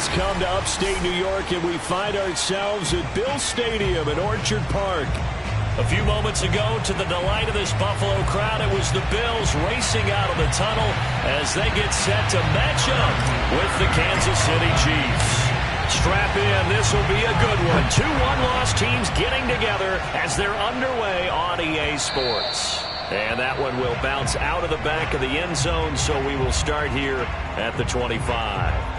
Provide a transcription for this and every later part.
Let's come to upstate New York, and we find ourselves at Bill Stadium in Orchard Park. A few moments ago, to the delight of this Buffalo crowd, it was the Bills racing out of the tunnel as they get set to match up with the Kansas City Chiefs. Strap in, this will be a good one. 2 one-loss teams getting together as they're underway on EA Sports. And that one will bounce out of the back of the end zone, so we will start here at the 25.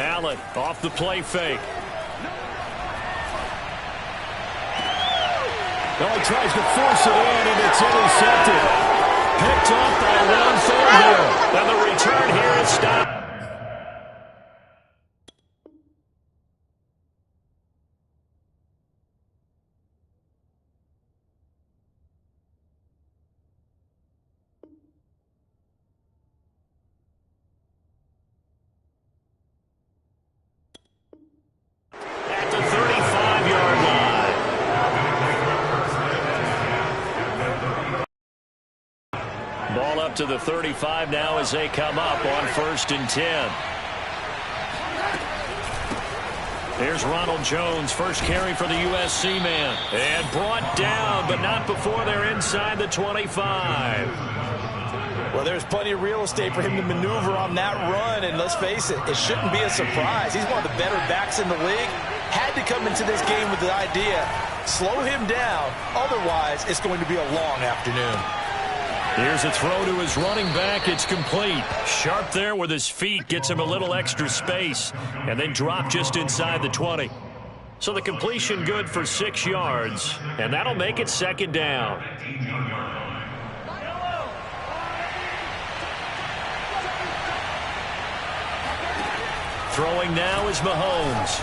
Allen off the play fake. Oh, he tries to force it in, and it's intercepted. Picked off by Ron Thornhill. And the return here is stopped. Ball up to the 35 now as they come up on 1st and 10. Here's Ronald Jones, first carry for the USC man. And brought down, but not before they're inside the 25. Well, there's plenty of real estate for him to maneuver on that run, and let's face it, it shouldn't be a surprise. He's one of the better backs in the league. Had to come into this game with the idea, slow him down, otherwise it's going to be a long afternoon. Here's a throw to his running back. It's complete. Sharp there with his feet. Gets him a little extra space. And then drop just inside the 20. So the completion good for 6 yards. And that'll make it 2nd down. Throwing now is Mahomes.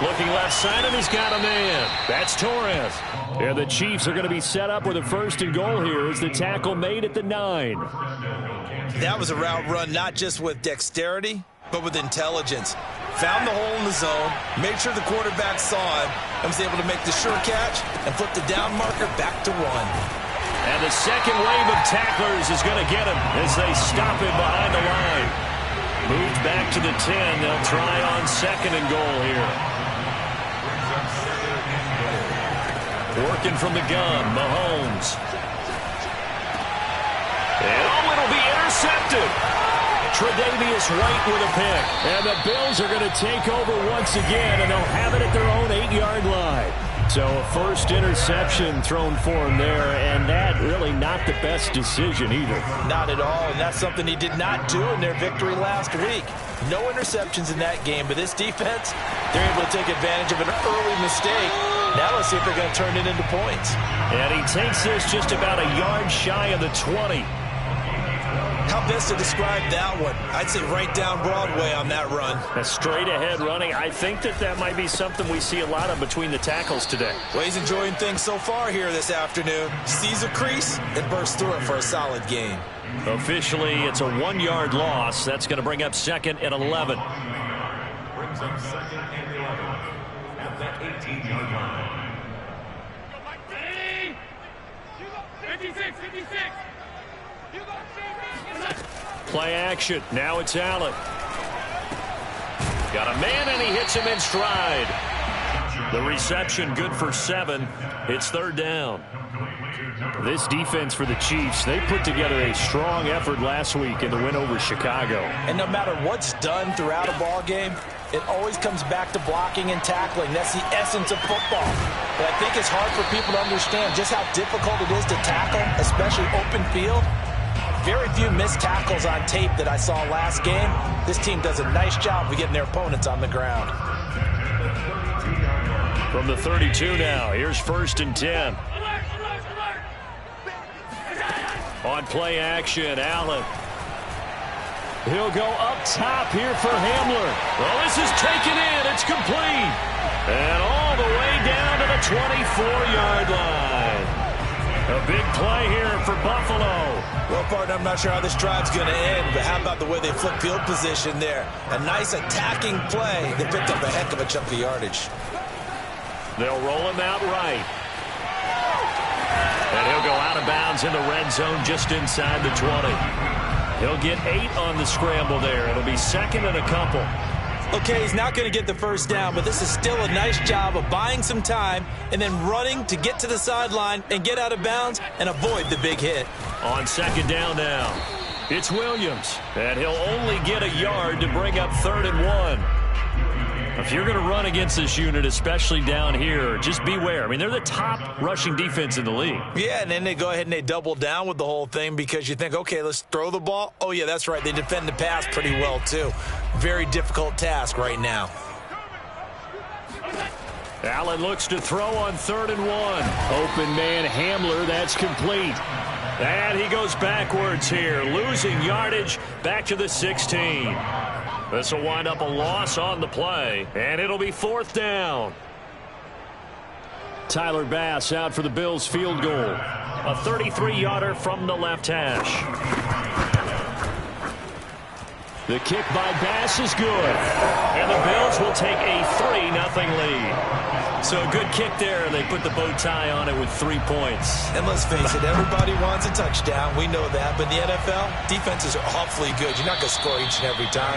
Looking left side, and he's got a man. That's Torres. And the Chiefs are going to be set up with a 1st and goal here as the tackle made at the 9. That was a route run not just with dexterity, but with intelligence. Found the hole in the zone, made sure the quarterback saw him, and was able to make the sure catch and flip the down marker back to 1. And the second wave of tacklers is going to get him as they stop him behind the line. Moved back to the 10. They'll try on 2nd and goal here. Working from the gun, Mahomes. And oh, it'll be intercepted. Tre'Davious White with a pick. And the Bills are going to take over once again, and they'll have it at their own 8-yard line. So a first interception thrown for him there, and that really not the best decision either. Not at all, and that's something he did not do in their victory last week. No interceptions in that game, but this defense, they're able to take advantage of an early mistake. Now let's see if they're going to turn it into points. And he takes this just about a yard shy of the 20. How best to describe that one? I'd say right down Broadway on that run. A straight ahead running. I think that might be something we see a lot of between the tackles today. Well, he's enjoying things so far here this afternoon. Sees a crease and bursts through it for a solid game. Officially, it's a 1-yard loss. That's going to bring up 2nd and 11. Brings up 2nd and 11 at that 18-yard line. 56, 56. Play action. Now it's Allen. Got a man, and he hits him in stride. The reception good for 7. It's 3rd down. This defense for the Chiefs, they put together a strong effort last week in the win over Chicago. And no matter what's done throughout a ball game, it always comes back to blocking and tackling. That's the essence of football. But I think it's hard for people to understand just how difficult it is to tackle, especially open field. Very few missed tackles on tape that I saw last game. This team does a nice job of getting their opponents on the ground. From the 32 now, here's 1st and 10. On play action, Allen. He'll go up top here for Hamler. Well, this is taken in. It's complete. And all the way down to the 24-yard line. A big play here for Buffalo. Well, partner, I'm not sure how this drive's going to end, but how about the way they flip field position there? A nice attacking play. They picked up a heck of a chunk of yardage. They'll roll him out right. And he'll go out of bounds in the red zone just inside the 20. He'll get 8 on the scramble there. It'll be second and a couple. Okay, he's not going to get the first down, but this is still a nice job of buying some time and then running to get to the sideline and get out of bounds and avoid the big hit. On second down now, it's Williams, and he'll only get a yard to bring up 3rd and 1. If you're going to run against this unit, especially down here, just beware. I mean, they're the top rushing defense in the league. Yeah, and then they go ahead and they double down with the whole thing because you think, okay, let's throw the ball. Oh, yeah, that's right. They defend the pass pretty well, too. Very difficult task right now. Allen looks to throw on 3rd and 1. Open man Hamler, that's complete. And he goes backwards here, losing yardage back to the 16. This will wind up a loss on the play, and it'll be 4th down. Tyler Bass out for the Bills field goal. A 33-yarder from the left hash. The kick by Bass is good, and the Bills will take a 3-0 lead. So a good kick there, and they put the bow tie on it with 3 points. And let's face it, everybody wants a touchdown. We know that. But in the NFL, defenses are awfully good. You're not going to score each and every time.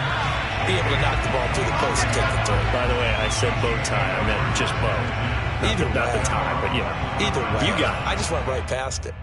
Be able to knock the ball through the post and take the throw. By the way, I said bow tie. I meant just bow. Either way. Not the tie, but yeah. Either way. You got it. I just went right past it.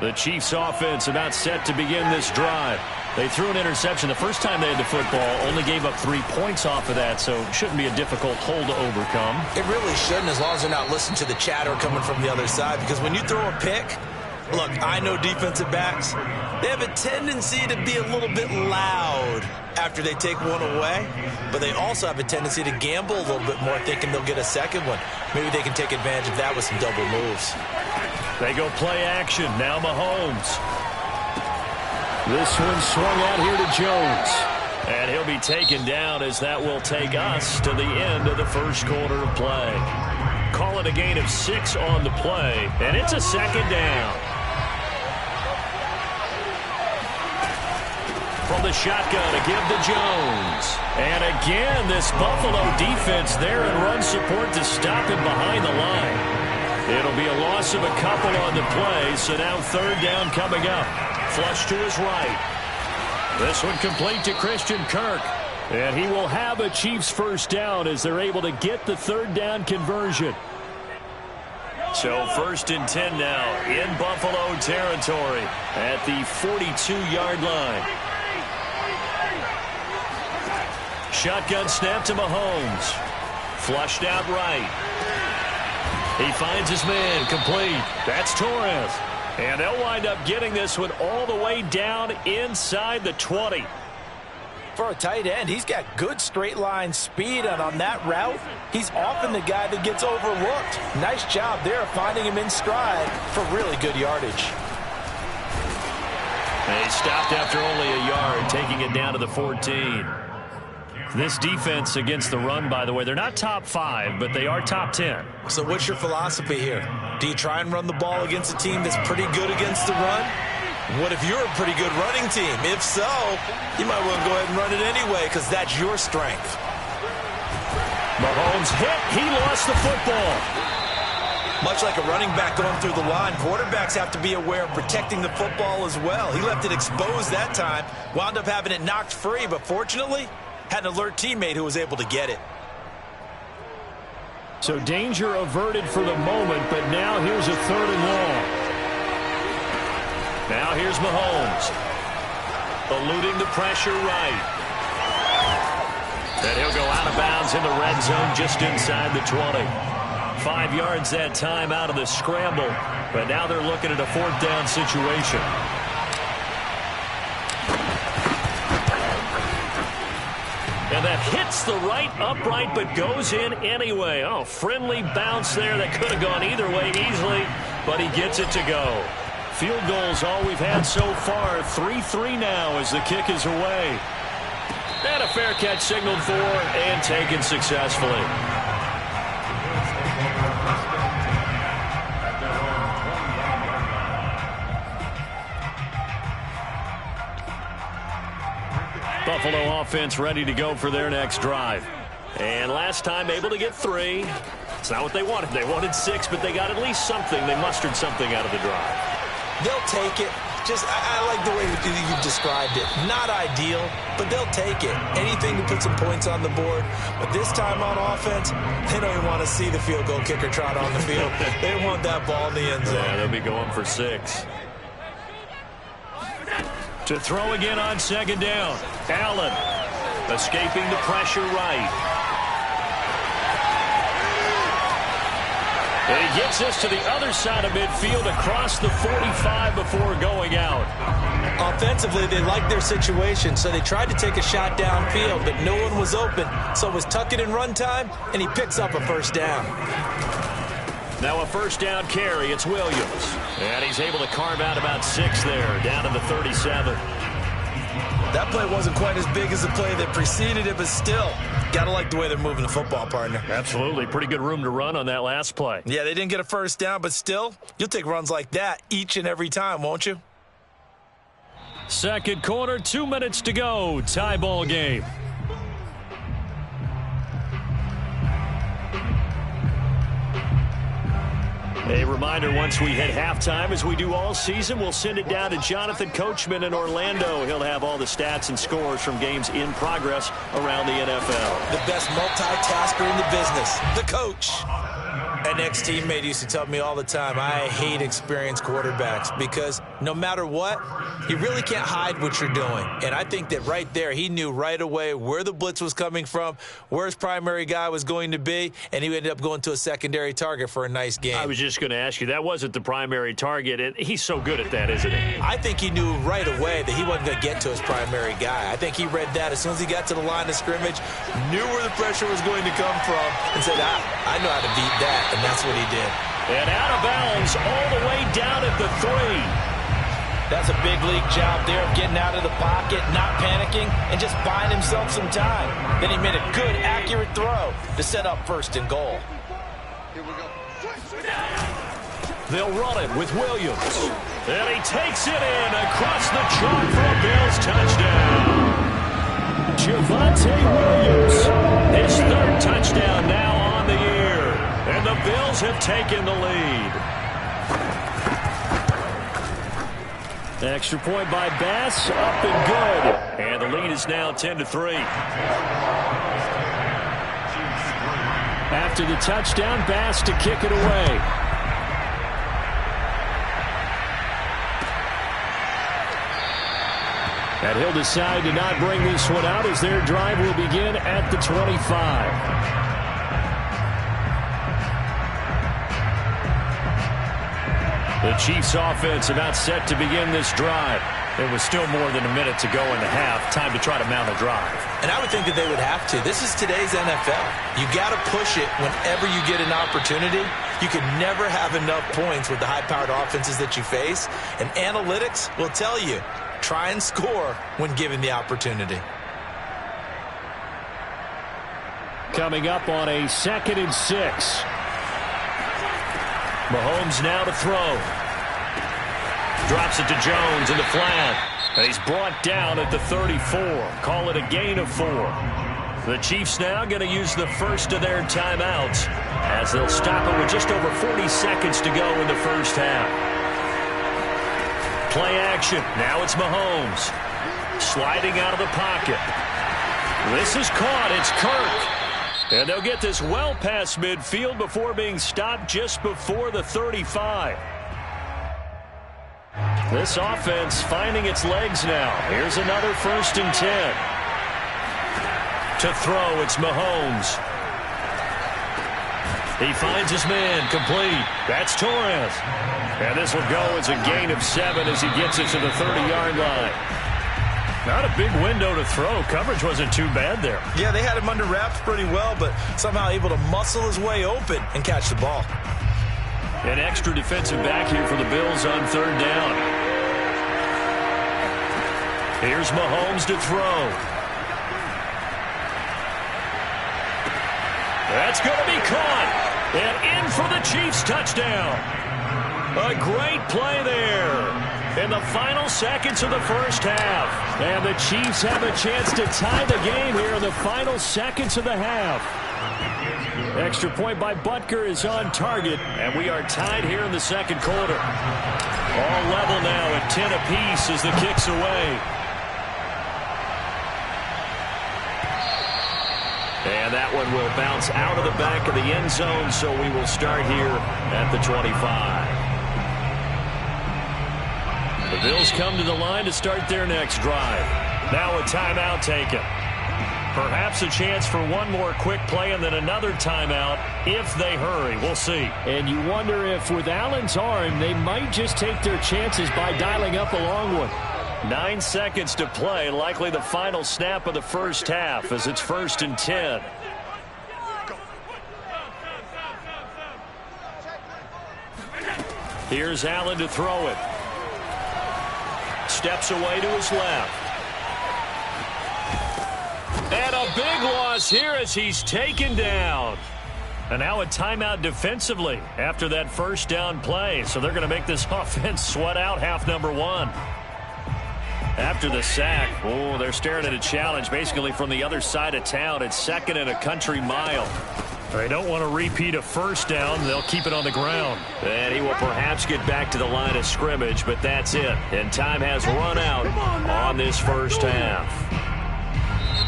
The Chiefs offense about set to begin this drive. They threw an interception the first time they had the football, only gave up 3 points off of that, so shouldn't be a difficult hole to overcome. It really shouldn't, as long as they're not listening to the chatter coming from the other side, because when you throw a pick, look, I know defensive backs, they have a tendency to be a little bit loud after they take one away, but they also have a tendency to gamble a little bit more, thinking they'll get a second one. Maybe they can take advantage of that with some double moves. They go play action. Now Mahomes. This one swung out here to Jones. And he'll be taken down as that will take us to the end of the first quarter of play. Call it a gain of 6 on the play, and it's a second down. From the shotgun to give to Jones. And again, this Buffalo defense there in run support to stop him behind the line. It'll be a loss of a couple on the play, so now 3rd down coming up. Flush to his right. This one complete to Christian Kirk. And he will have a Chiefs first down as they're able to get the 3rd down conversion. So 1st and 10 now in Buffalo territory at the 42-yard line. Shotgun snap to Mahomes. Flushed out right. He finds his man, complete. That's Torres. And they'll wind up getting this one all the way down inside the 20. For a tight end, he's got good straight line speed, and on that route, he's often the guy that gets overlooked. Nice job there finding him in stride for really good yardage. They stopped after only a yard, taking it down to the 14. This defense against the run, by the way, they're not top 5, but they are top 10. So what's your philosophy here? Do you try and run the ball against a team that's pretty good against the run? What if you're a pretty good running team? If so, you might want to go ahead and run it anyway because that's your strength. Mahomes hit. He lost the football. Much like a running back going through the line, quarterbacks have to be aware of protecting the football as well. He left it exposed that time, wound up having it knocked free, but fortunately, had an alert teammate who was able to get it. So danger averted for the moment, but now here's a 3rd and long. Now here's Mahomes. Eluding the pressure right. And he'll go out of bounds in the red zone just inside the 20. 5 yards that time out of the scramble, but now they're looking at a 4th down situation. And that hits the right upright but goes in anyway. Oh, friendly bounce there that could have gone either way easily, but he gets it to go. Field goal's all we've had so far. 3-3 now as the kick is away. And a fair catch signaled for and taken successfully. Buffalo offense ready to go for their next drive. And last time able to get 3. It's not what they wanted. They wanted 6, but they got at least something. They mustered something out of the drive. They'll take it. I like the way you've described it. Not ideal, but they'll take it. Anything to put some points on the board. But this time on offense, they don't even want to see the field goal kicker trot on the field. They want that ball in the end zone. Yeah, they'll be going for 6. To throw again on second down. Allen escaping the pressure right. And he gets us to the other side of midfield across the 45 before going out. Offensively, they liked their situation, so they tried to take a shot downfield, but no one was open. So it was tuck it in run time, and he picks up a first down. Now a first down carry. It's Williams. And he's able to carve out about 6 there, down to the 37. That play wasn't quite as big as the play that preceded it, but still, got to like the way they're moving the football, partner. Absolutely. Pretty good room to run on that last play. Yeah, they didn't get a first down, but still, you'll take runs like that each and every time, won't you? Second quarter, 2 minutes to go. Tie ball game. A reminder, once we hit halftime, as we do all season, we'll send it down to Jonathan Coachman in Orlando. He'll have all the stats and scores from games in progress around the NFL. The best multitasker in the business, the coach. An ex-teammate used to tell me all the time, I hate experienced quarterbacks because no matter what, you really can't hide what you're doing. And I think that right there, he knew right away where the blitz was coming from, where his primary guy was going to be, and he ended up going to a secondary target for a nice game. I was just going to ask you, that wasn't the primary target, and he's so good at that, isn't he? I think he knew right away that he wasn't going to get to his primary guy. I think he read that as soon as he got to the line of scrimmage, knew where the pressure was going to come from, and said, I know how to beat that. And that's what he did. And out of bounds all the way down at the 3. That's a big league job there of getting out of the pocket, not panicking, and just buying himself some time. Then he made a good, accurate throw to set up first and goal. Here we go. They'll run it with Williams. And he takes it in across the chalk for a Bills touchdown. Javonte Williams, his 3rd touchdown now on the year. And the Bills have taken the lead. Extra point by Bass, up and good. And the lead is now 10-3. After the touchdown, Bass to kick it away. And he'll decide to not bring this one out as their drive will begin at the 25. The Chiefs offense about set to begin this drive. There was still more than a minute to go in the half. Time to try to mount a drive. And I would think that they would have to. This is today's NFL. You got to push it whenever you get an opportunity. You can never have enough points with the high-powered offenses that you face. And analytics will tell you, try and score when given the opportunity. Coming up on a 2nd and 6. Mahomes now to throw. Drops it to Jones in the flat. And he's brought down at the 34. Call it a gain of 4. The Chiefs now going to use the first of their timeouts as they'll stop it with just over 40 seconds to go in the first half. Play action. Now it's Mahomes. Sliding out of the pocket. This is caught. It's Kirk. And they'll get this well past midfield before being stopped just before the 35. This offense finding its legs now. Here's another 1st and 10. To throw, it's Mahomes. He finds his man, complete. That's Torres. And this will go as a gain of 7 as he gets it to the 30-yard line. Not a big window to throw. Coverage wasn't too bad there. Yeah, they had him under wraps pretty well, but somehow able to muscle his way open and catch the ball. An extra defensive back here for the Bills on third down. Here's Mahomes to throw. That's going to be caught. And in for the Chiefs touchdown. A great play there in the final seconds of the first half. And the Chiefs have a chance to tie the game here in the final seconds of the half. Extra point by Butker is on target, and we are tied here in the second quarter. All level now at 10 apiece as the kick's away. And that one will bounce out of the back of the end zone, so we will start here at the 25. The Bills come to the line to start their next drive. Now a timeout taken. Perhaps a chance for one more quick play and then another timeout if they hurry. We'll see. And you wonder if with Allen's arm, they might just take their chances by dialing up a long one. 9 seconds to play, likely the final snap of the first half as it's 1st and 10. Here's Allen to throw it. Steps away to his left. And a big loss here as he's taken down. And now a timeout defensively after that first down play. So they're going to make this offense sweat out half number one. After the sack, oh, they're staring at a challenge basically from the other side of town. It's 2nd and a country mile. They don't want to repeat a first down. They'll keep it on the ground. And he will perhaps get back to the line of scrimmage, but that's it. And time has run out on this first half.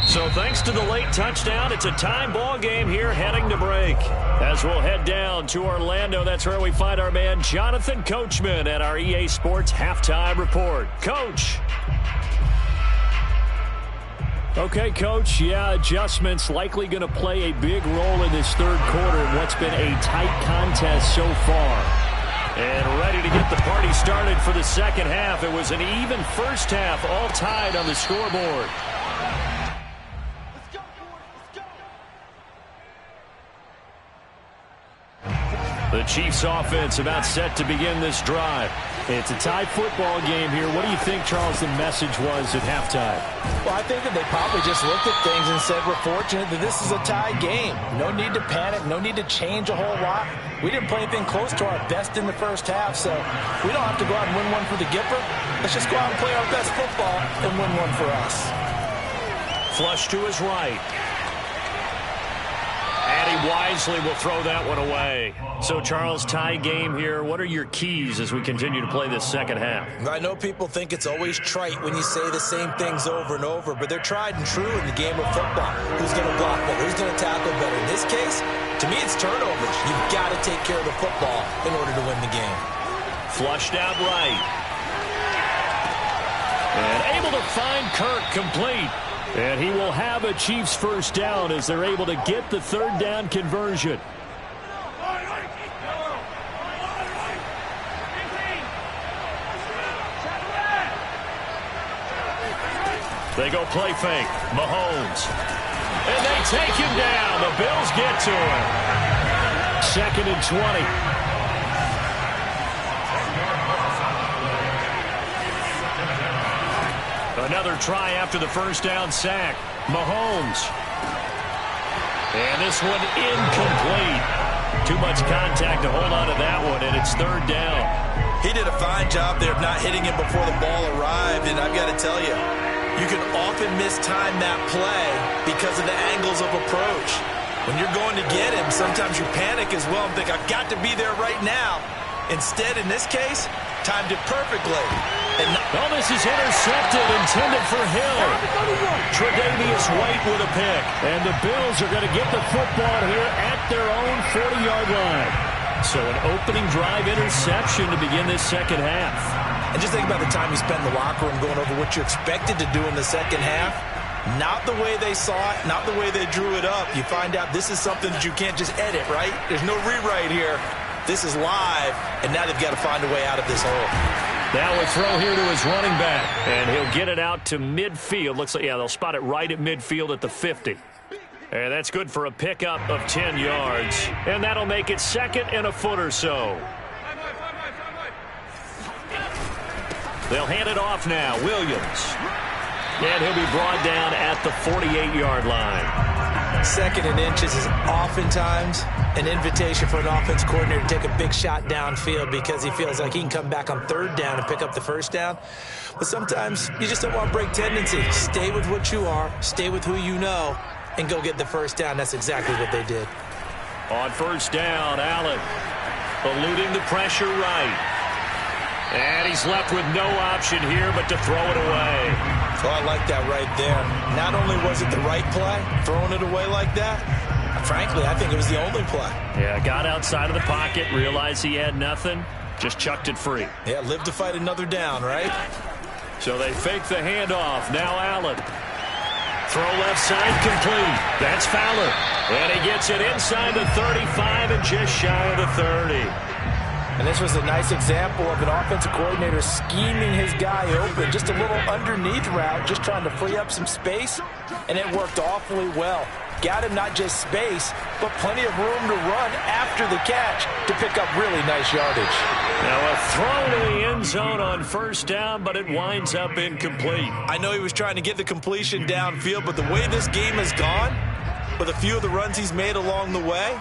So thanks to the late touchdown, it's a time ball game here heading to break. As we'll head down to Orlando, that's where we find our man Jonathan Coachman at our EA Sports Halftime Report. Coach. Okay, Coach, yeah, adjustments likely going to play a big role in this third quarter in what's been a tight contest so far. And ready to get the party started for the second half. It was an even first half, all tied on the scoreboard. The Chiefs offense about set to begin this drive. It's a tie football game here. What do you think, Charles, the message was at halftime? Well, I think that they probably just looked at things and said, we're fortunate that this is a tie game. No need to panic. No need to change a whole lot. We didn't play anything close to our best in the first half, so we don't have to go out and win one for the Gipper. Let's just go out and play our best football and win one for us. Flush to his right. And he wisely will throw that one away. So, Charles, tie game here. What are your keys as we continue to play this second half? I know people think it's always trite when you say the same things over and over, but they're tried and true in the game of football. Who's going to block better? Who's going to tackle better? In this case, to me, it's turnovers. You've got to take care of the football in order to win the game. Flushed out right. And able to find Kirk complete. And he will have a Chiefs first down as they're able to get the third down conversion. They go play fake. Mahomes. And they take him down. The Bills get to him. 2nd and 20. Another try after the first down sack. Mahomes. And this one incomplete. Too much contact to hold on to that one, and it's third down. He did a fine job there of not hitting him before the ball arrived, and I've got to tell you, you can often mistime that play because of the angles of approach. When you're going to get him, sometimes you panic as well and think, I've got to be there right now. Instead, in this case, timed it perfectly. And oh, this is intercepted, intended for Hill. Tre'Davious White with a pick. And the Bills are going to get the football here at their own 40-yard line. So an opening drive interception to begin this second half. And just think about the time you spent in the locker room going over what you expected to do in the second half. Not the way they saw it, not the way they drew it up. You find out this is something that you can't just edit, right? There's no rewrite here. This is live, and now they've got to find a way out of this hole. Now a throw here to his running back, and he'll get it out to midfield. Looks like, yeah, they'll spot it right at midfield at the 50. And that's good for a pickup of 10 yards. And that'll make it 2nd and a foot or so. They'll hand it off now. Williams. And he'll be brought down at the 48-yard line. Second and inches is oftentimes an invitation for an offense coordinator to take a big shot downfield because he feels like he can come back on third down and pick up the first down. But sometimes you just don't want to break tendency. Stay with what you are, stay with who you know, and go get the first down. That's exactly what they did. On first down, Allen eluding the pressure right. And he's left with no option here but to throw it away. Oh, I like that right there. Not only was it the right play, throwing it away like that, frankly, I think it was the only play. Yeah, got outside of the pocket, realized he had nothing, just chucked it free. Yeah, live to fight another down, right? So they fake the handoff. Now Allen. Throw left side complete. That's Fowler. And he gets it inside the 35 and just shy of the 30. And this was a nice example of an offensive coordinator scheming his guy open. Just a little underneath route, just trying to free up some space, and it worked awfully well. Got him not just space, but plenty of room to run after the catch to pick up really nice yardage. Now a throw to the end zone on first down, but it winds up incomplete. I know he was trying to get the completion downfield, but the way this game has gone, with a few of the runs he's made along the way,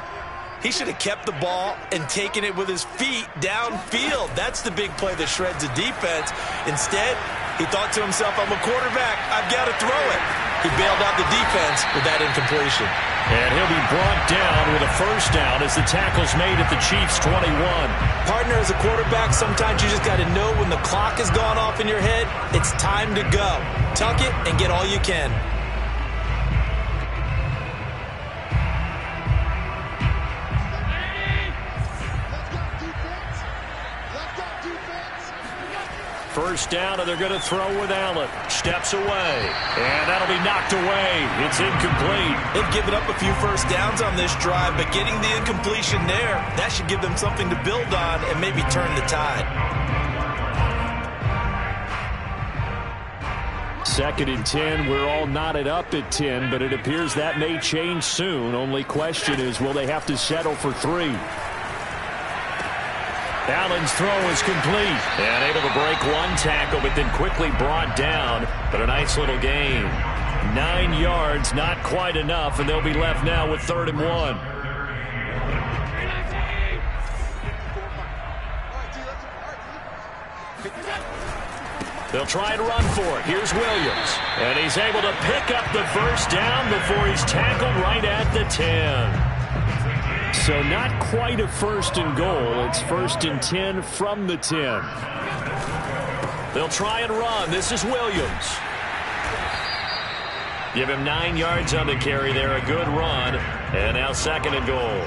he should have kept the ball and taken it with his feet downfield. That's the big play that shreds the defense. Instead, he thought to himself, I'm a quarterback, I've got to throw it. He bailed out the defense with that incompletion. And he'll be brought down with a first down as the tackle's made at the Chiefs' 21. Partner, as a quarterback, sometimes you just got to know when the clock has gone off in your head, it's time to go. Tuck it and get all you can. First down, and they're going to throw with Allen. Steps away, and that'll be knocked away. It's incomplete. They've given up a few first downs on this drive, but getting the incompletion there, that should give them something to build on and maybe turn the tide. Second and 10. We're all knotted up at 10, but it appears that may change soon. Only question is, will they have to settle for 3? Allen's throw is complete. And able to break one tackle, but then quickly brought down. But a nice little gain. 9 yards, not quite enough, and they'll be left now with 3rd and 1. They'll try and run for it. Here's Williams. And he's able to pick up the first down before he's tackled right at the 10. So not quite a 1st and goal. It's 1st and 10 from the 10. They'll try and run. This is Williams. Give him 9 yards on the carry there. A good run. And now 2nd and goal.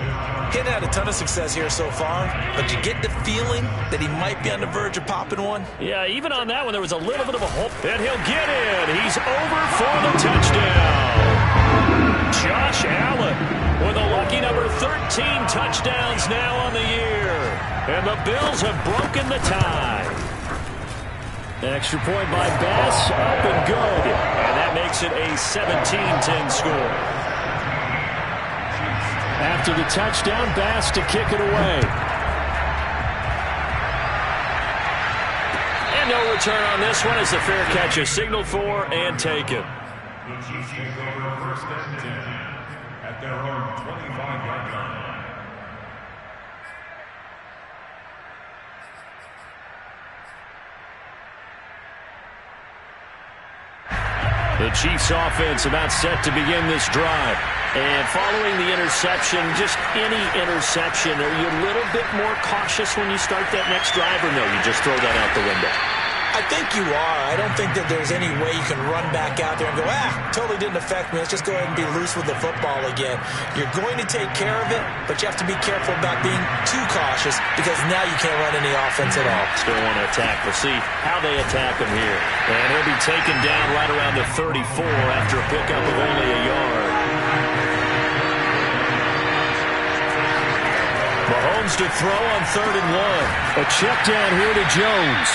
He hadn't had a ton of success here so far, but you get the feeling that he might be on the verge of popping one. Yeah, even on that one, there was a little bit of a hope. And he'll get in. He's over for the touchdown. Josh Allen with a lucky number 13 touchdowns now on the year. And the Bills have broken the tie. Extra point by Bass, up and good. And that makes it a 17-10 score. After the touchdown, Bass to kick it away. And no return on this one as the fair catch is signaled for and taken. The Chiefs take over 1st and 10 at their own 25-yard line. The Chiefs offense about set to begin this drive. And following the interception, just any interception, are you a little bit more cautious when you start that next drive, or no, you just throw that out the window? I think you are. I don't think that there's any way you can run back out there and go, totally didn't affect me. Let's just go ahead and be loose with the football again. You're going to take care of it, but you have to be careful about being too cautious because now you can't run any offense at all. Still want to attack. We'll see how they attack him here. And he'll be taken down right around the 34 after a pickup of only a yard. Mahomes to throw on 3rd and 1. A check down here to Jones.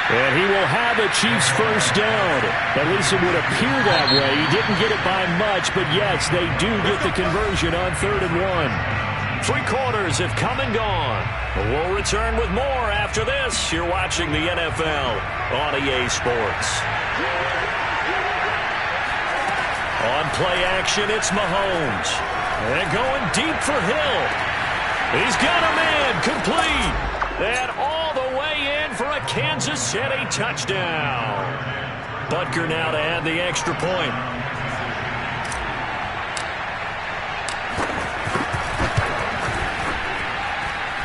And he will have a Chiefs first down. At least it would appear that way. He didn't get it by much, but yes, they do get the conversion on 3rd and 1. 3 quarters have come and gone. We'll return with more after this. You're watching the NFL on EA Sports. On play action, it's Mahomes. And going deep for Hill. He's got a man complete. And all the way in for a Kansas City touchdown. Butker now to add the extra point.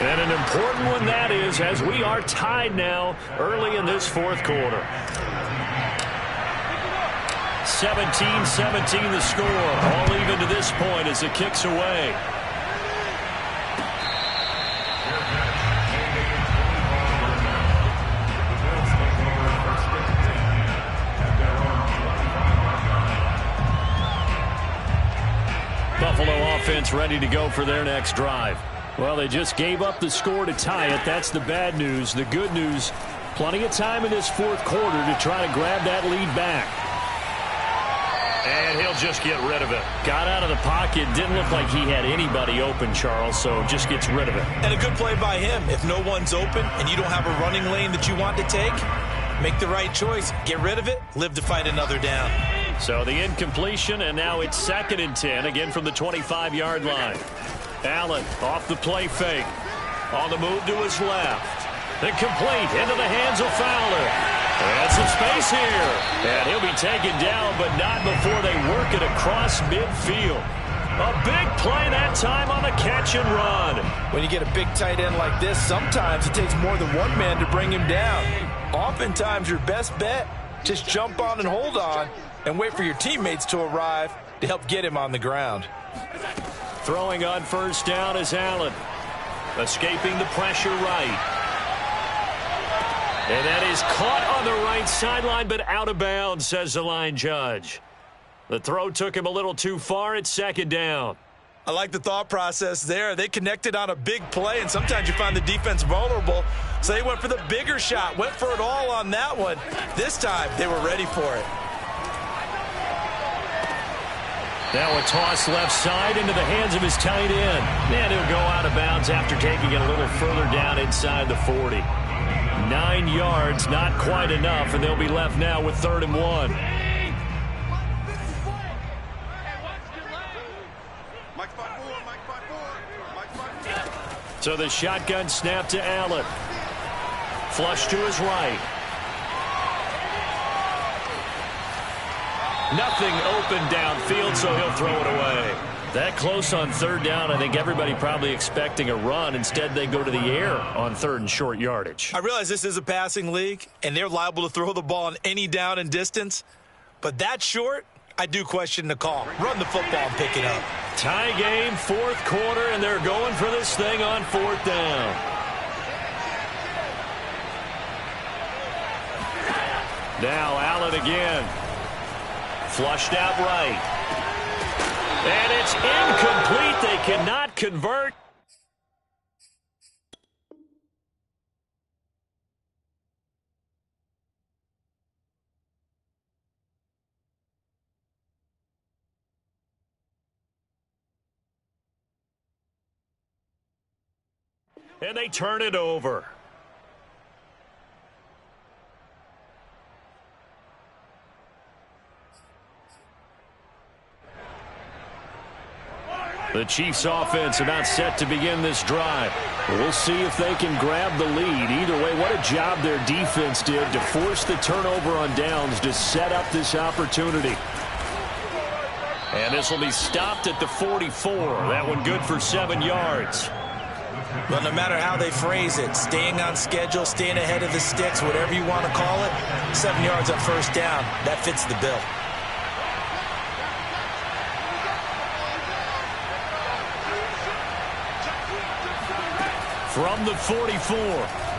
And an important one that is, as we are tied now early in this 4th quarter. 17-17 the score. All even to this point as it kicks away. Buffalo offense ready to go for their next drive. Well, they just gave up the score to tie it. That's the bad news. The good news, plenty of time in this 4th quarter to try to grab that lead back. And he'll just get rid of it. Got out of the pocket. Didn't look like he had anybody open, Charles, so just gets rid of it. And a good play by him. If no one's open and you don't have a running lane that you want to take, make the right choice. Get rid of it. Live to fight another down. So the incompletion, and now it's 2nd and 10, again from the 25-yard line. Allen off the play fake. On the move to his left. Incomplete into the hands of Fowler. And some space here. And he'll be taken down, but not before they work it across midfield. A big play that time on the catch and run. When you get a big tight end like this, sometimes it takes more than one man to bring him down. Oftentimes your best bet, just jump on and hold on and wait for your teammates to arrive to help get him on the ground. Throwing on 1st down is Allen. Escaping the pressure right. And that is caught on the right sideline, but out of bounds, says the line judge. The throw took him a little too far. It's 2nd down. I like the thought process there. They connected on a big play, and sometimes you find the defense vulnerable. So they went for the bigger shot, went for it all on that one. This time, they were ready for it. Now a toss left side into the hands of his tight end. And he'll go out of bounds after taking it a little further down inside the 40. 9 yards, not quite enough, and they'll be left now with 3rd and 1. So the shotgun snap to Allen. Flush to his right. Nothing open downfield, so he'll throw it away. That close on 3rd down, I think everybody probably expecting a run. Instead, they go to the air on 3rd and short yardage. I realize this is a passing league, and they're liable to throw the ball on any down and distance. But that short, I do question the call. Run the football and pick it up. Tie game, 4th quarter, and they're going for this thing on 4th down. Now Allen again. Flushed out right. And it's incomplete. They cannot convert. And they turn it over. The Chiefs offense about set to begin this drive. We'll see if they can grab the lead. Either way, what a job their defense did to force the turnover on downs to set up this opportunity. And this will be stopped at the 44. That one good for 7 yards. Well, no matter how they phrase it, staying on schedule, staying ahead of the sticks, whatever you want to call it, 7 yards on 1st down, that fits the bill. From the 44,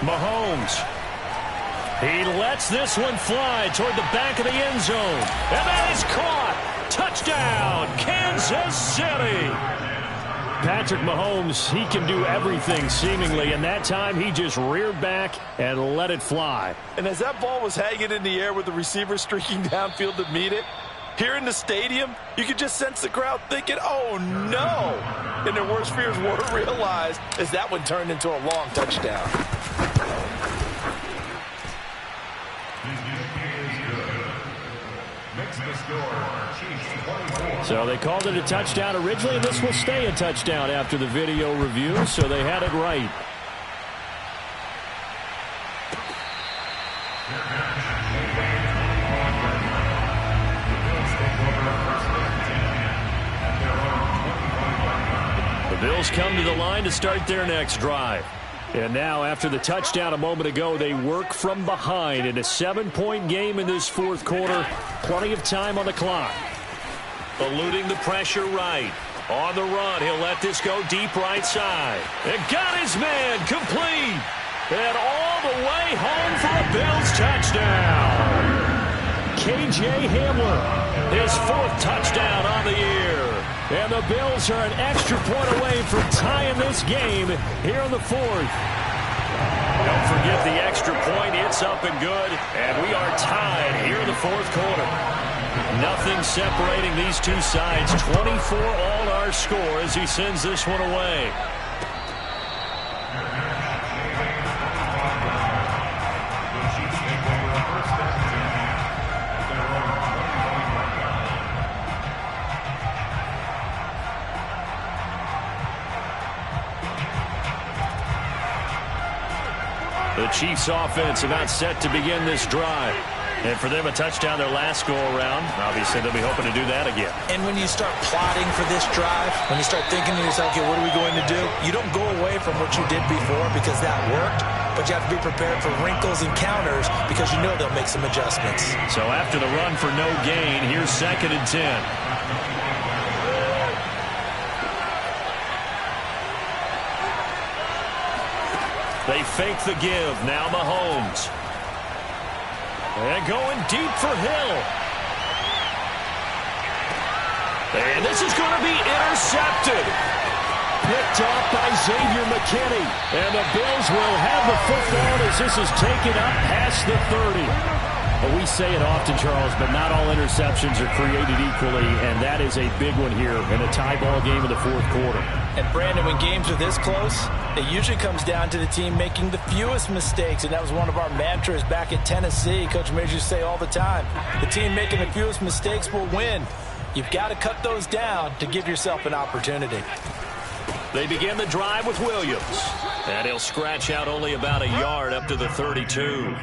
Mahomes. He lets this one fly toward the back of the end zone. And that is caught. Touchdown, Kansas City. Patrick Mahomes, he can do everything seemingly, and that time he just reared back and let it fly. And as that ball was hanging in the air with the receiver streaking downfield to meet it, Here in the stadium, you could just sense the crowd thinking, oh, no. And their worst fears weren't realized as that one turned into a long touchdown. So they called it a touchdown originally, and this will stay a touchdown after the video review, so they had it right. The Bills come to the line to start their next drive. And now, after the touchdown a moment ago, they work from behind in a 7-point game in this fourth quarter. Plenty of time on the clock. Eluding the pressure right. On the run, he'll let this go deep right side. And got his man complete. And all the way home for a Bills touchdown. KJ Hamler, his fourth touchdown on the year. And the Bills are an extra point away from tying this game here in the fourth. Don't forget the extra point. It's up and good. And we are tied here in the fourth quarter. Nothing separating these two sides. 24 all our score as he sends this one away. The Chiefs offense about set to begin this drive. And for them, a touchdown their last go-around. Obviously, they'll be hoping to do that again. And when you start plotting for this drive, when you start thinking to yourself, okay, what are we going to do? You don't go away from what you did before because that worked, but you have to be prepared for wrinkles and counters because you know they'll make some adjustments. So after the run for no gain, here's 2nd and 10. They fake the give. Now Mahomes. And going deep for Hill. And this is going to be intercepted. Picked off by Xavier McKinney. And the Bills will have the football as this is taken up past the 30. Well, we say it often, Charles, but not all interceptions are created equally, and that is a big one here in a tie ball game in the fourth quarter. And, Brandon, when games are this close, it usually comes down to the team making the fewest mistakes, and that was one of our mantras back at Tennessee. Coach Majors used to say all the time, the team making the fewest mistakes will win. You've got to cut those down to give yourself an opportunity. They begin the drive with Williams, and he'll scratch out only about a yard up to the 32.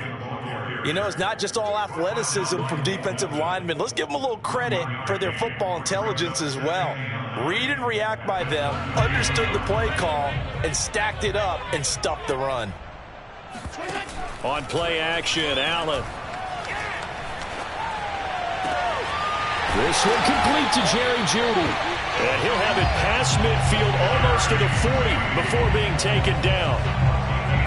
You know, it's not just all athleticism from defensive linemen. Let's give them a little credit for their football intelligence as well. Read and react by them, understood the play call, and stacked it up and stuffed the run. On play action, Allen. This one complete to Jerry Jeudy. And he'll have it past midfield almost to the 40 before being taken down.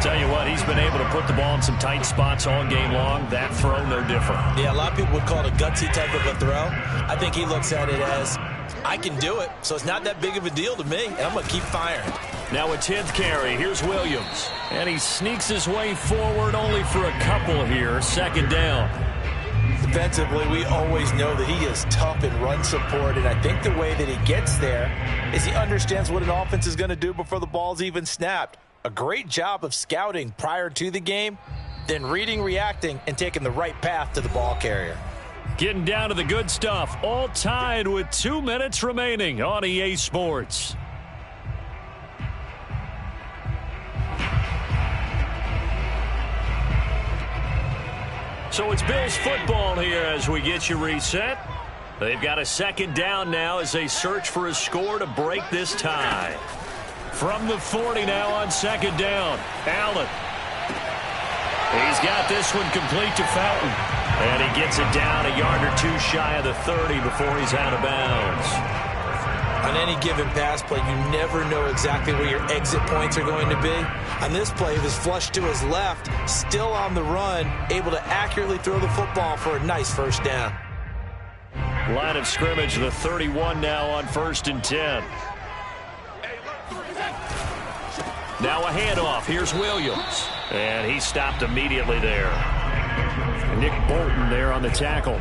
Tell you what, he's been able to put the ball in some tight spots all game long. That throw, no different. Yeah, a lot of people would call it a gutsy type of a throw. I think he looks at it as, I can do it, so it's not that big of a deal to me, and I'm going to keep firing. Now a 10th carry. Here's Williams. And he sneaks his way forward only for a couple here. 2nd down. Defensively, we always know that he is tough in run support, and I think the way that he gets there is he understands what an offense is going to do before the ball's even snapped. A great job of scouting prior to the game, then reading, reacting, and taking the right path to the ball carrier. Getting down to the good stuff. All tied with 2 minutes remaining on EA Sports. So it's Bills football here as we get you reset. They've got a 2nd down now as they search for a score to break this tie. From the 40 now on 2nd down. Allen. He's got this one complete to Fountain. And he gets it down a yard or two shy of the 30 before he's out of bounds. On any given pass play, you never know exactly where your exit points are going to be. On this play, he was flushed to his left, still on the run, able to accurately throw the football for a nice 1st down. Line of scrimmage, the 31 now on 1st and 10. Now a handoff. Here's Williams. And he stopped immediately there. Nick Bolton there on the tackle.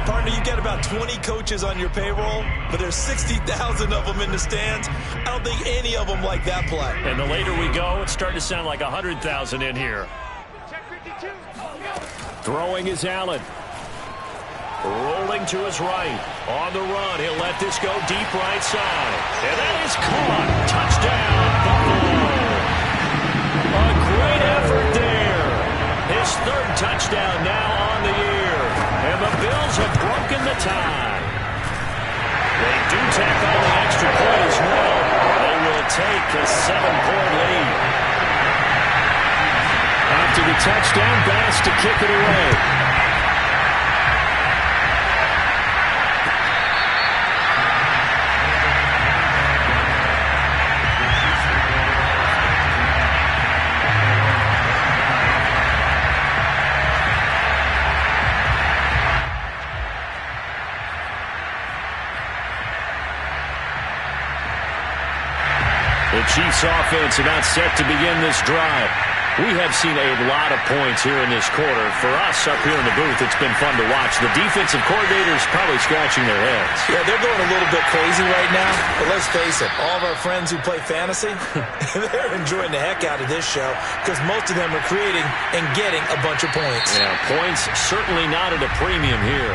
Partner, you got about 20 coaches on your payroll, but there's 60,000 of them in the stands. I don't think any of them like that play. And the later we go, it's starting to sound like 100,000 in here. Throwing is Allen. Rolling to his right. On the run, he'll let this go deep right side. And that is caught. Touchdown, Buffalo. A great effort there. His third touchdown now on the year. And the Bills have broken the tie. They do tack on the extra point as well. They will take a 7-point lead. After the touchdown, Bass to kick it away. The Chiefs offense about set to begin this drive. We have seen a lot of points here in this quarter. For us up here in the booth, it's been fun to watch. The defensive coordinators probably scratching their heads. Yeah, they're going a little bit crazy right now. But let's face it, all of our friends who play fantasy, they're enjoying the heck out of this show because most of them are creating and getting a bunch of points. Yeah, points certainly not at a premium here.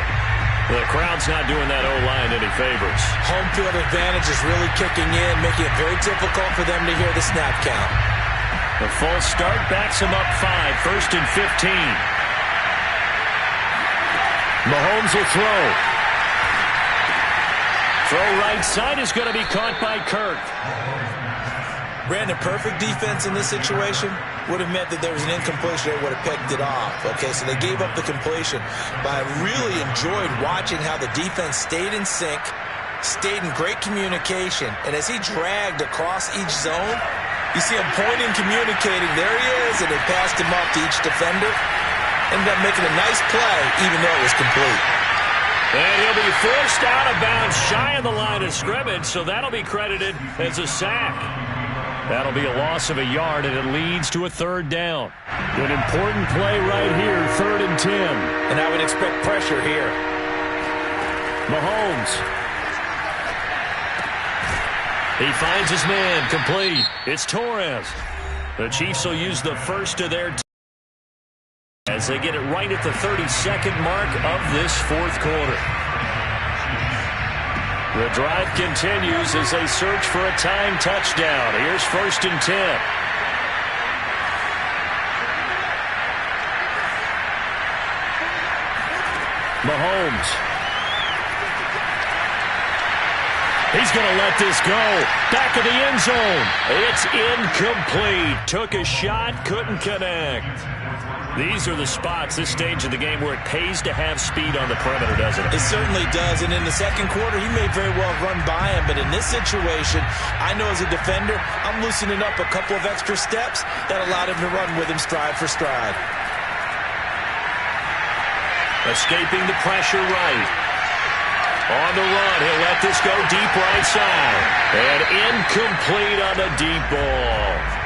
The crowd's not doing that O-line any favors. Home field advantage is really kicking in, making it very difficult for them to hear the snap count. The false start backs him up 5, 1st and 15. Mahomes will throw. Throw right side is going to be caught by Kirk. Brandon, perfect defense in this situation would have meant that there was an incompletion. They would have picked it off. Okay, so they gave up the completion. But I really enjoyed watching how the defense stayed in sync, stayed in great communication. And as he dragged across each zone, you see him pointing, communicating. There he is, and they passed him off to each defender. Ended up making a nice play, even though it was complete. And he'll be forced out of bounds shy of the line of scrimmage, so that'll be credited as a sack. That'll be a loss of a yard, and it leads to a 3rd down. An important play right here, 3rd and 10. And I would expect pressure here. Mahomes. He finds his man, complete. It's Torres. The Chiefs will use the first of their as they get it right at the 32nd mark of this 4th quarter. The drive continues as they search for a tying touchdown. Here's 1st and 10. Mahomes. He's going to let this go. Back of the end zone. It's incomplete. Took a shot, couldn't connect. These are the spots, this stage of the game, where it pays to have speed on the perimeter, doesn't it? It certainly does, and in the second quarter, he may very well run by him, but in this situation, I know as a defender, I'm loosening up a couple of extra steps that allowed him to run with him stride for stride. Escaping the pressure right. On the run, he'll let this go deep right side. And incomplete on the deep ball.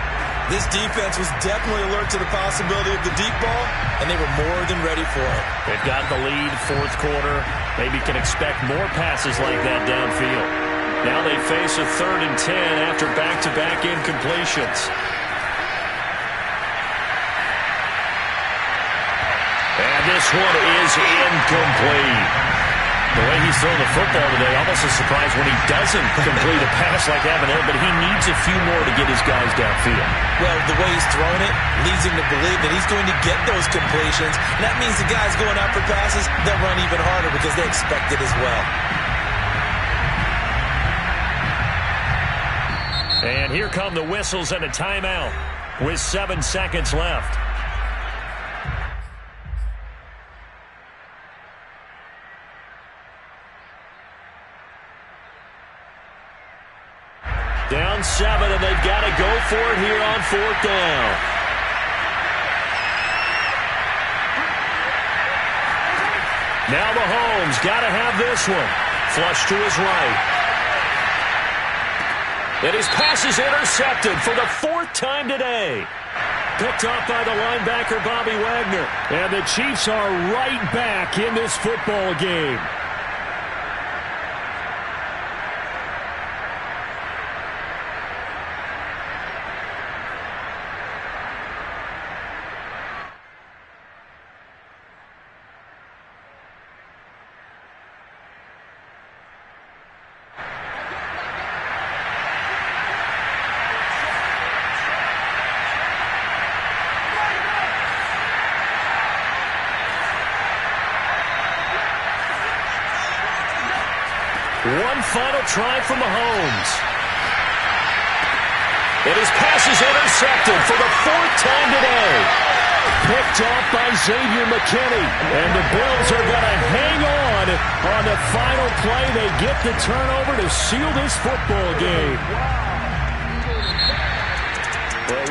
This defense was definitely alert to the possibility of the deep ball, and they were more than ready for it. They've got the lead, 4th quarter. Maybe can expect more passes like that downfield. Now they face a 3rd and 10 after back-to-back incompletions. And this one is incomplete. The way he's throwing the football today, almost a surprise when he doesn't complete a pass like that, but he needs a few more to get his guys downfield. Well, the way he's throwing it leads him to believe that he's going to get those completions. And that means the guys going out for passes, they'll run even harder because they expect it as well. And here come the whistles and a timeout with 7 seconds left. Down 7, and they've got to go for it here on 4th down. Now Mahomes got to have this one. Flush to his right. And his pass is intercepted for the 4th time today. Picked off by the linebacker, Bobby Wagner. And the Chiefs are right back in this football game. One final try from Mahomes. And his pass is intercepted for the 4th time today. Picked off by Xavier McKinney. And the Bills are going to hang on the final play. They get the turnover to seal this football game. Well,